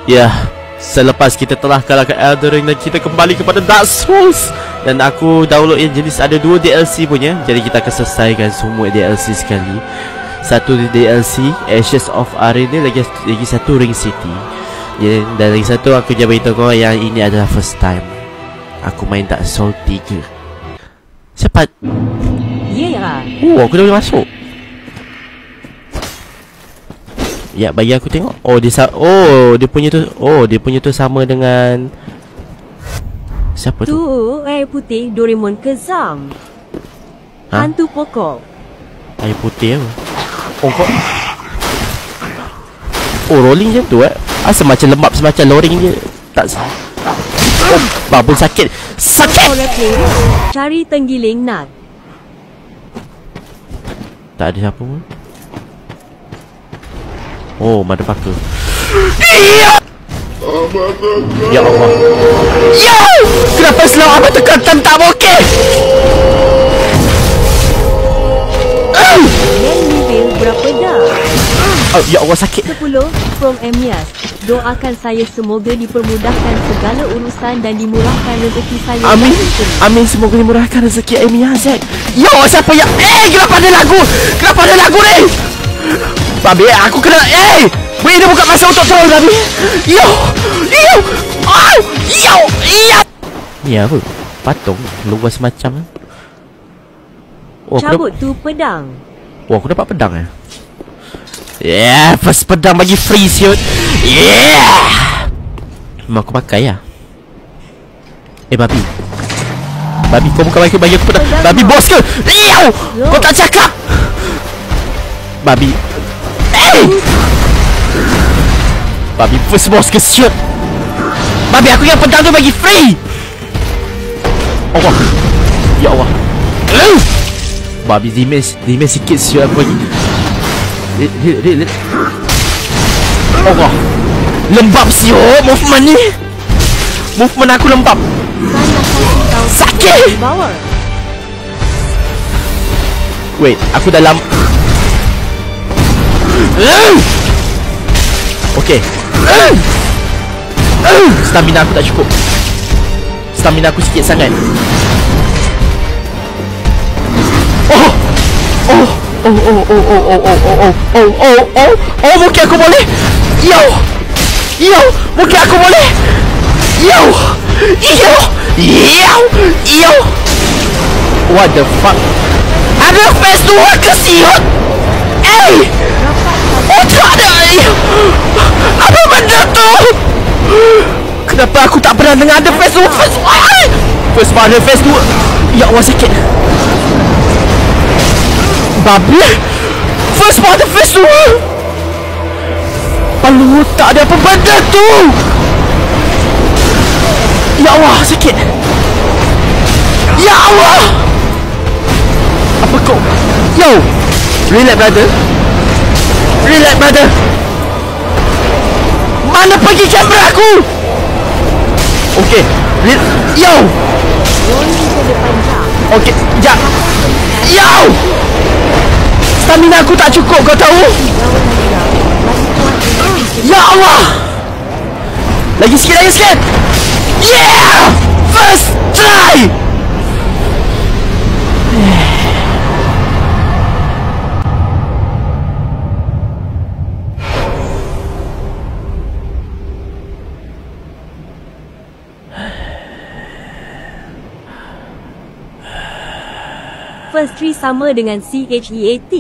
Ya, selepas kita telah kalahkan Elden Ring dan kita kembali kepada Dark Souls. Dan aku download yang jenis ada 2 DLC punya. Jadi kita akan selesaikan semua DLC sekali. Satu DLC Ashes of Arena, lagi satu Ring City. Ya, dan lagi satu aku jangan beritahu kau yang ini adalah first time aku main Dark Souls 3. Cepat. Ya. Oh, aku dah boleh masuk. Ya, bagi aku tengok. Oh, dia punya tu sama dengan siapa tu? Tu air putih Doraemon ke Zam? Ha? Hantu pokok. Air putih apa? Oh, kau. Oh, rolling macam tu Asal macam lembab semacam loring je. Tak. Oh, bubble sakit. Sakit. Cari tenggiling nut. Tak ada siapa pun. Oh, motherfucker. Ya Allah. Ya! Kenapa selalu abang tekan tak okey? Yang level berapa dah? Oh, ya Allah, sakit. 10 from Emias. Doakan saya semoga dipermudahkan segala urusan dan dimurahkan rezeki saya. Amin. Amin, semoga dimurahkan rezeki Emias. Ya, siapa yang kenapa ada lagu? Kenapa ada lagu ni? Babi, aku kena Weh, dia buka masa untuk troll, Babi. Yo. Ni apa? Patung luas macam. Oh, cabut tu pedang. Oh, aku dapat pedang Yeah, first pedang bagi free siut. Yeah. Memang aku pakai Babi. Babi, kau bukan bagi aku pedang. Babi, bos ke? Kau tak cakap. Babi. Babi, first boss ke siut. Babi, aku yang pedang tu bagi free. Allah. Ya Allah. Babi, dimage sikit siut aku bagi. Allah. Lembab siut movement ni. Movement aku lembab. Sakit. Wait, aku dalam. Okay. Stamina aku tak cukup. Stamina aku sikit sangat. Mungkin aku boleh. Mungkin aku boleh. What the fuck? Ada phase 2 ke siut? Oh, tak ada. Apa benda tu? Kenapa aku tak pernah dengar ada phase 2? Phase 1 ada phase 2. Ya Allah, sikit. Babi, first part of phase 2. Aduh, tak ada apa benda tu. Ya Allah, sikit. Ya Allah. Apa kau? Yo, relax brother. Relax brother. Mana pergi kamera aku? Okay. Yo. Okay, sekejap. Yo. Stamina aku tak cukup, kau tahu? Ya Allah. Lagi sikit. Yeah. First try. First tree sama dengan CHEAT.